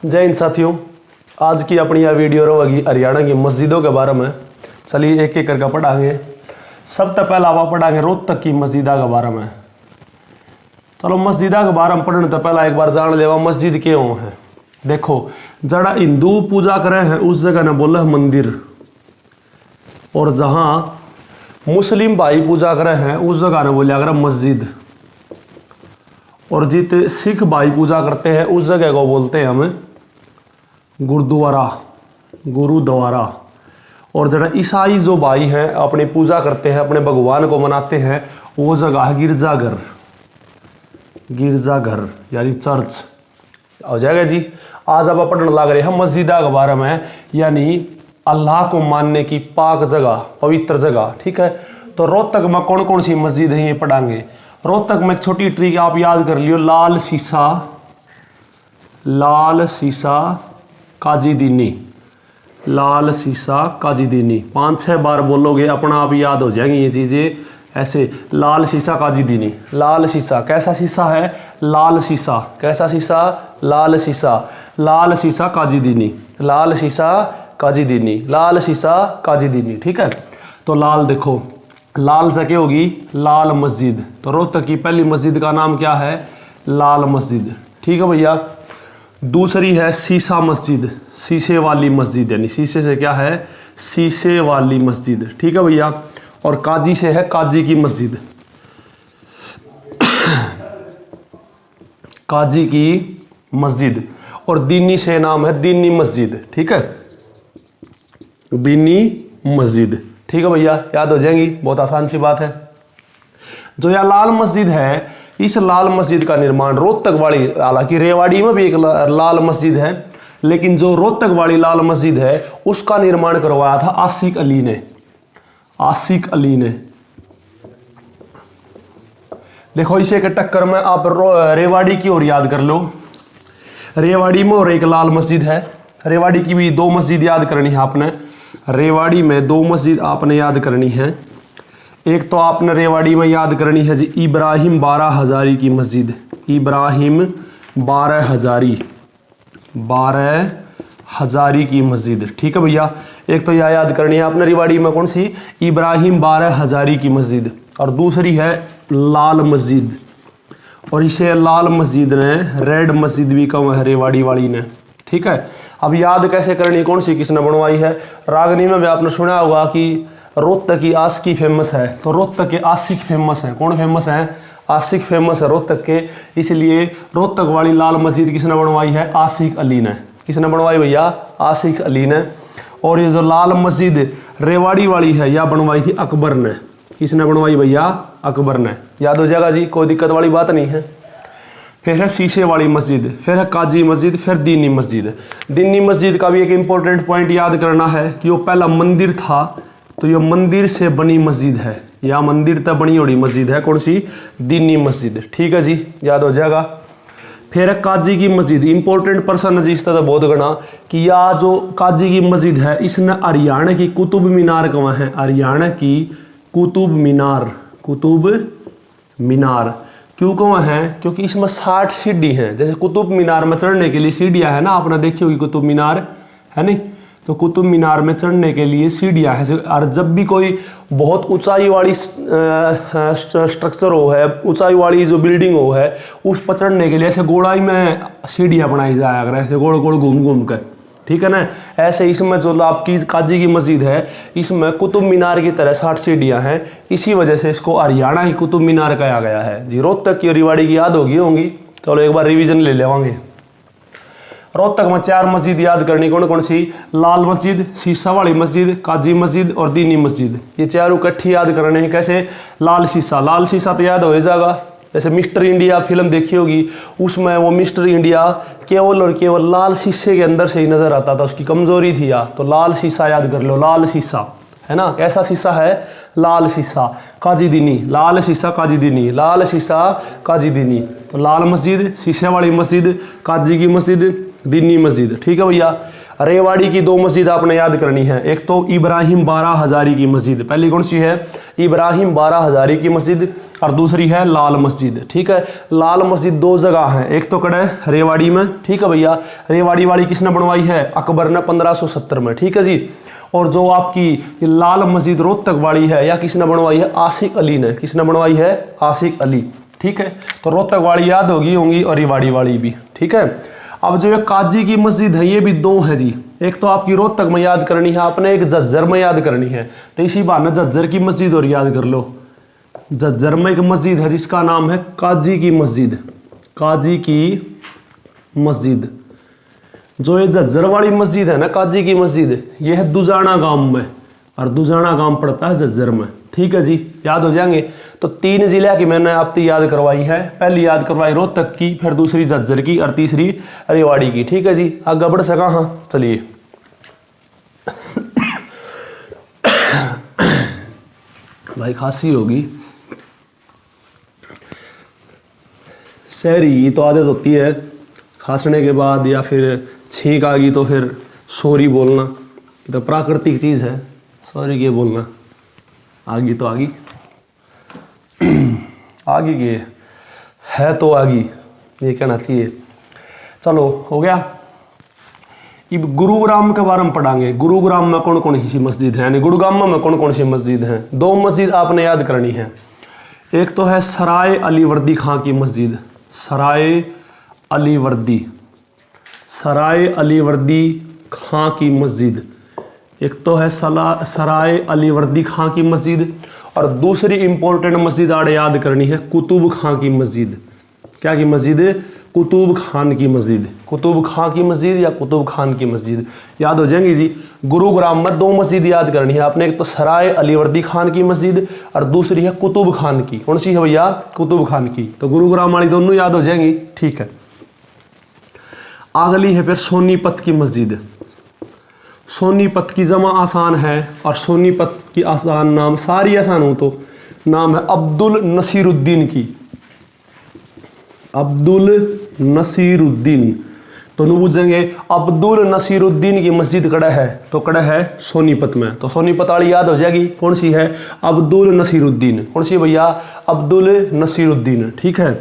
जय हिंद साथियों, आज की अपनी यह वीडियो रहेगी हरियाणा की मस्जिदों के बारे में। चलिए एक एक करके पढ़ाएंगे। सबसे पहला आप पढ़ाएंगे रोहतक की मस्जिदा के बारे में। चलो मस्जिदा के बारे में पढ़ने तो पहला एक बार जान लेवा मस्जिद क्यों है। देखो जड़ा हिंदू पूजा करे हैं उस जगह ने बोला है मंदिर, और जहाँ मुस्लिम भाई पूजा करे हैं उस जगह ने बोलिया करे मस्जिद, और जित सिख भाई पूजा करते हैं उस जगह को बोलते हैं हम गुरुद्वारा। और जरा ईसाई जो भाई हैं अपनी पूजा करते हैं, अपने भगवान को मनाते हैं, वो जगह है गिरजाघर यानी चर्च हो जाएगा जी। आज अब पढ़ने लग रहे हैं मस्जिदा के बारे में, यानी अल्लाह को मानने की पाक जगह, पवित्र जगह। ठीक है, तो रोहतक में कौन कौन सी मस्जिद है ये पढ़ाएंगे। रोहतक में एक छोटी ट्रिक आप याद कर लियो, लाल शीशा काजीदीनी, लाल शीशा काजीदीनी 5-6 बार बोलोगे अपना आप याद हो जाएंगी ये चीज़ें। ऐसे लाल शीशा काजीदीनी, लाल शीशा कैसा शीशा है, लाल शीशा कैसा शीशा, लाल शीशा, लाल शीशा काजीदीनी, लाल शीशा काजीदीनी, लाल शीशा काजीदीनी। ठीक है, तो लाल देखो, लाल से क्या होगी, लाल मस्जिद। तो रोहतक की पहली मस्जिद का नाम क्या है, लाल मस्जिद। ठीक है भैया। दूसरी है शीशा मस्जिद, शीशे वाली मस्जिद, यानी शीशे से क्या है, शीशे वाली मस्जिद। ठीक है भैया। और काजी से है काजी की मस्जिद, काजी की मस्जिद। और दीनी से नाम है दीनी मस्जिद। ठीक है, दीनी मस्जिद। ठीक है भैया, याद हो जाएंगी, बहुत आसान सी बात है। जो यह लाल मस्जिद है, इस लाल मस्जिद का निर्माण रोहतक वाली, हालांकि रेवाड़ी में भी एक लाल मस्जिद है, लेकिन जो रोहतक वाली लाल मस्जिद है उसका निर्माण करवाया था आशिक अली ने। आशिक अली ने। देखो इसे के टक्कर में आप रेवाड़ी की ओर याद कर लो। रेवाड़ी में और एक लाल मस्जिद है, रेवाड़ी की भी 2 मस्जिद याद करनी है आपने। रेवाड़ी में 2 मस्जिद आपने याद करनी है। एक तो आपने रेवाड़ी में याद करनी है जी इब्राहिम 12 हजारी की मस्जिद, इब्राहिम 12 हजारी की मस्जिद। ठीक है भैया, एक तो यह याद करनी है आपने रेवाड़ी में कौन सी, इब्राहिम 12 हजारी की मस्जिद। और दूसरी है लाल मस्जिद, और इसे लाल मस्जिद ने रेड मस्जिद भी कहा है रेवाड़ी वाली ने। ठीक है, अब याद कैसे करनी, कौन सी किसने बनवाई है। रागनी में भी आपने सुना होगा कि रोहतक की आशिकी फेमस है, तो रोहतक के आशिक फेमस है। कौन फेमस है, आशिक फेमस है रोहतक के, इसलिए रोहतक वाली लाल मस्जिद किसने बनवाई है, आशिक अली ने। किसने बनवाई भैया, आशिक अली ने। और ये जो लाल मस्जिद रेवाड़ी वाली है यह बनवाई थी अकबर ने। किसने बनवाई भैया, अकबर ने। याद हो जाएगा जी, कोई दिक्कत वाली बात नहीं है। फिर है शीशे वाली मस्जिद, फिर है काजी मस्जिद, फिर दीनी मस्जिद। दीनी मस्जिद का भी एक इम्पोर्टेंट पॉइंट याद करना है कि वो पहला मंदिर था, तो ये मंदिर से बनी मस्जिद है, या मंदिर तक बनी हुई मस्जिद है। कौन सी, दीनी मस्जिद। ठीक है जी, याद हो जाएगा। फिर है काजी की मस्जिद, इंपॉर्टेंट पर्सन है जी इस तरह बहुत गणा कि यह जो काजी की मस्जिद है इसने हरियाणा की कुतुब मीनार कहा है, हरियाणा की कुतुब मीनार क्यों कहा है, क्योंकि इसमें 60 सीढ़ी हैं। जैसे कुतुब मीनार में चढ़ने के लिए सीढ़ियाँ है ना, आपने देखी होगी कुतुब मीनार है नहीं, तो कुतुब मीनार में चढ़ने के लिए सीढ़ियाँ हैं। और जब भी कोई बहुत ऊंचाई वाली स्ट्रक्चर हो है, ऊंचाई वाली जो बिल्डिंग हो है, उस पर चढ़ने के लिए ऐसे गोलाई में सीढ़ियाँ बनाई जाया कर, ऐसे गोल गोल घूम कर। ठीक है ना, ऐसे इसमें जो आपकी काजी की मस्जिद है इसमें कुतुब मीनार की तरह 60 सीढ़ियाँ हैं, इसी वजह से इसको हरियाणा की कुतुब मीनार कहा गया है जी। रोहतक की रेवाड़ी की याद होंगी। चलो एक बार रिवीजन ले लेवांगे। रोहतक में 4 मस्जिद याद करनी, कौन कौन सी, लाल मस्जिद, शीशा वाली मस्जिद, काजी मस्जिद और दीनी मस्जिद। ये चारों इकट्ठी याद करने हैं। कैसे, लाल शीशा तो याद हो जाएगा। जैसे मिस्टर इंडिया फिल्म देखी होगी, उसमें वो मिस्टर इंडिया केवल और केवल लाल शीशे के अंदर से ही नजर आता था, उसकी कमजोरी थी या, तो लाल शीशा याद कर लो, लाल शीशा है ना। कैसा शीशा है, लाल शीशा काजीदीनी, लाल शीशा काजीदीनी, लाल शीशा काजीदीनी। तो लाल मस्जिद, शीशे वाली मस्जिद, काजी की मस्जिद, दीनी मस्जिद। ठीक है भैया। रेवाड़ी की 2 मस्जिद आपने याद करनी है। एक तो इब्राहिम 12 हजारी की मस्जिद, पहली कौन सी है, इब्राहिम 12 हजारी की मस्जिद। और दूसरी है लाल मस्जिद। ठीक है, लाल मस्जिद दो जगह है, एक तो कड़ा है रेवाड़ी में। ठीक है भैया, रेवाड़ी वाली किसने बनवाई है? अकबर ने 1570 में। ठीक है जी। और जो आपकी ये लाल मस्जिद रोहतक वाली है या किसने बनवाई है? आशिक अली ने। किसने बनवाई है? आशिक अली। ठीक है, तो रोहतक वाली याद होंगी और रेवाड़ी वाली भी। ठीक है, अब जो ये काजी की मस्जिद है ये भी दो है जी, एक तो आपकी रोहतक में याद करनी है आपने, एक झज्जर में याद करनी है। तो इसी बहाने झज्जर की मस्जिद और याद कर लो। झज्जर में एक मस्जिद है जिसका नाम है काजी की मस्जिद। काजी की मस्जिद। जो ये झज्जर वाली मस्जिद है ना, काजी की मस्जिद, ये है दुजाना गांव में, और दुजाना गांव पड़ता है झज्जर में। ठीक है जी, याद हो जाएंगे। तो 3 जिले की मैंने आपको याद करवाई है। पहली याद करवाई रोहतक की, फिर दूसरी झज्जर की और तीसरी रेवाड़ी की। ठीक है जी, आगे बढ़ सका। हाँ चलिए भाई खांसी होगी, शहरी तो आदत होती है खांसने के बाद, या फिर छींक आ गई तो फिर सॉरी बोलना, तो प्राकृतिक चीज़ है, सॉरी के बोलना। आगी तो आगी, आगी के है तो आगी, ये कहना चाहिए। चलो हो गया। अब गुरुग्राम के बारे में पढ़ांगे। गुरुग्राम में कौन कौन सी मस्जिद है, यानी गुड़गामा में कौन कौन सी मस्जिद हैं? 2 मस्जिद आपने याद करनी है। एक तो है सराय अली वर्दी खां की मस्जिद, सराय अली वर्दी, सराय अली वर्दी खां की मस्जिद। एक तो है सराय अली वर्दी खां की मस्जिद, और दूसरी इंपॉर्टेंट मस्जिद आड़े याद करनी है कुतुब खां की मस्जिद। क्या की मस्जिद? कुतुब खान की मस्जिद। कुतुब खां की मस्जिद या कुतुब खान की मस्जिद याद हो जाएंगी जी। गुरुग्राम में 2 मस्जिद याद करनी है आपने, एक तो सराय अली वर्दी खान की मस्जिद और दूसरी है कुतुब खान की। कौन सी है भैया? कुतुब खान की। तो गुरुग्राम वाली दोनों याद हो जाएंगी। ठीक है, अगली है फिर सोनीपत की मस्जिद। सोनीपत की जमा आसान है, और सोनीपत की आसान नाम, सारी आसान हो तो नाम है अब्दुल नसीरुद्दीन की। अब्दुल नसीरुद्दीन। तो नहीं पूछेंगे अब्दुल नसीरुद्दीन की मस्जिद कड़ा है, तो कड़ा है सोनीपत में। तो सोनीपत वाली याद हो जाएगी, कौन सी है? अब्दुल नसीरुद्दीन। कौन सी भैया? अब्दुल नसीरुद्दीन। ठीक है,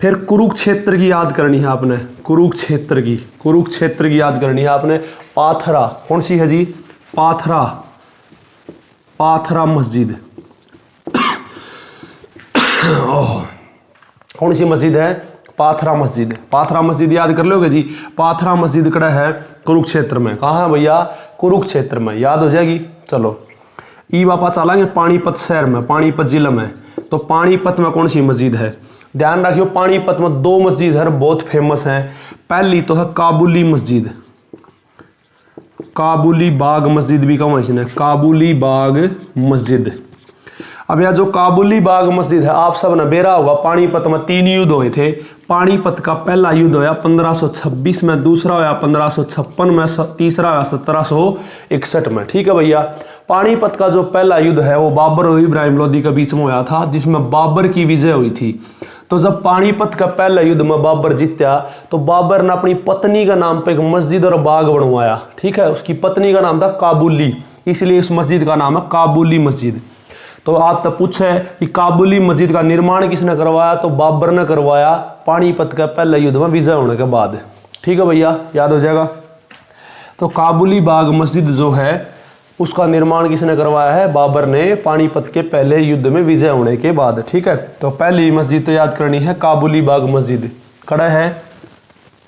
फिर कुरुक्षेत्र की याद करनी है आपने, कुरुक्षेत्र की, कुरुक्षेत्र की याद करनी है आपने। पाथरा। कौन सी है जी? पाथरा, पाथरा मस्जिद। कौन सी मस्जिद है? पाथरा मस्जिद। पाथरा मस्जिद याद कर लोगे जी। पाथरा मस्जिद कड़ा है कुरुक्षेत्र में। कहाँ है भैया? कुरुक्षेत्र में। याद हो जाएगी। चलो ई वापा चलेंगे पानीपत शहर में, पानीपत जिले में। तो पानीपत में कौन सी मस्जिद है? ध्यान रखियो, पानीपत में 2 मस्जिद है बहुत फेमस हैं। पहली तो है काबुली मस्जिद, काबुली बाग मस्जिद भी कहा इसने, काबुली बाग मस्जिद। अब यह जो काबुली बाग मस्जिद है, आप सब ने बेरा होगा, पानीपत में 3 युद्ध हुए थे। पानीपत का पहला युद्ध होया 1526 में, दूसरा होया 1556 में, तीसरा होया 1761 में। ठीक है भैया, पानीपत का जो पहला युद्ध है वो बाबर और इब्राहिम लोदी के बीच में होया था, जिसमें बाबर की विजय हुई थी। तो जब पानीपत का पहला युद्ध में बाबर जीत्या, तो बाबर ने अपनी पत्नी का नाम पे एक मस्जिद और बाग बनवाया। ठीक है, उसकी पत्नी का नाम था काबुली, इसलिए इस मस्जिद का नाम है काबुली मस्जिद। तो आप तब पूछे कि काबुली मस्जिद का निर्माण किसने करवाया? तो बाबर ने करवाया, पानीपत का पहले युद्ध में विजय होने के बाद। ठीक है भैया, याद हो जाएगा। तो काबुली बाग मस्जिद जो है उसका निर्माण किसने करवाया है? बाबर ने, पानीपत के पहले युद्ध में विजय होने के बाद। ठीक है, तो पहली मस्जिद तो याद करनी है काबुली बाग मस्जिद, खड़ा है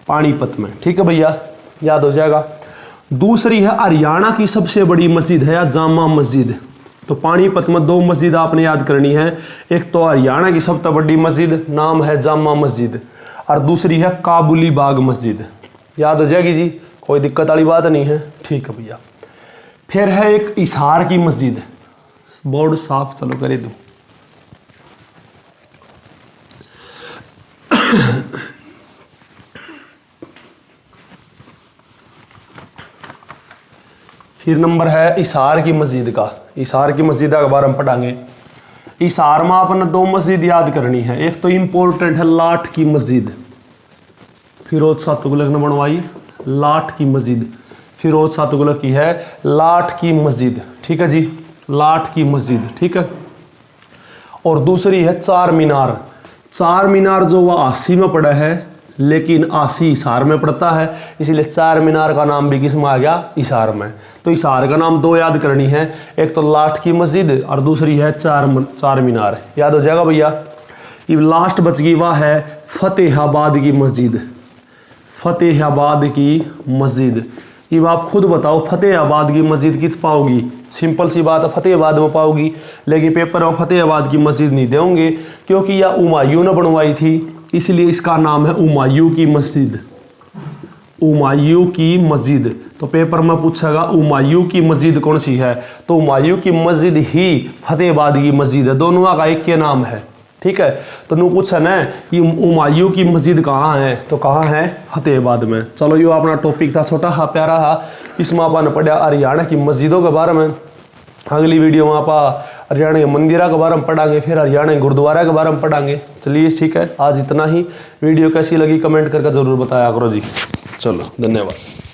पानीपत में। ठीक है भैया, याद हो जाएगा। दूसरी है हरियाणा की सबसे बड़ी मस्जिद है जामा मस्जिद। तो पानीपत में 2 मस्जिद आपने याद करनी है, एक तो हरियाणा की सबसे बड़ी मस्जिद नाम है जामा मस्जिद, और दूसरी है काबुली बाग मस्जिद। याद हो जाएगी जी, कोई दिक्कत वाली बात नहीं है। ठीक है भैया, फिर है एक हिसार की मस्जिद, बोर्ड साफ चलो करे दो। फिर नंबर है हिसार की मस्जिद का। हिसार की मस्जिद के बारे में पढ़ांगे। हिसार में आपने 2 मस्जिद याद करनी है, एक तो इम्पोर्टेंट है लाठ की मस्जिद, फिरोज शाह तुगलक ने बनवाई लाठ की मस्जिद, फिरोज शाह तुगलक की है लाठ की मस्जिद। ठीक है जी, लाठ की मस्जिद। ठीक है, और दूसरी है चार मीनार। चार मीनार जो वह 80 में पड़ा है, लेकिन 80 हिसार में पड़ता है, इसलिए चार मीनार का नाम भी किस में आ गया, हिसार में। तो हिसार का नाम दो याद करनी है, एक तो लाठ की मस्जिद और दूसरी है चार मीनार। याद हो जाएगा भैया। ये लास्ट बच गई वह है फतेहाबाद की मस्जिद। फतेहाबाद की मस्जिद, ये आप खुद बताओ फतेहाबाद की मस्जिद कित पाओगी। सिंपल सी बात है, फतेहाबाद में पाओगी, लेकिन पेपर में फतेहाबाद की मस्जिद नहीं देंगे, क्योंकि यह हुमायूं ने बनवाई थी, इसलिए इसका नाम है हुमायूं की मस्जिद। हुमायूं की मस्जिद। तो पेपर में पूछेगा हुमायूं की मस्जिद कौन सी है, तो हुमायूं की मस्जिद ही फतेहाबाद की मस्जिद है, दोनों का एक के नाम है। ठीक है, तो नू पूछा ना ये हुमायूं की मस्जिद कहाँ है, तो कहाँ है, फतेहाबाद में। चलो ये अपना टॉपिक था, छोटा हा प्यारा हा, इसमें अपन पढ़ा हरियाणा की मस्जिदों के बारे में। अगली वीडियो में आप हरियाणा के मंदिरों के बारे में पढ़ांगे, फिर हरियाणा के गुरुद्वारा के बारे में पढ़ांगे। चलिए ठीक है, आज इतना ही। वीडियो कैसी लगी कमेंट करके जरूर बताया करो जी। चलो धन्यवाद।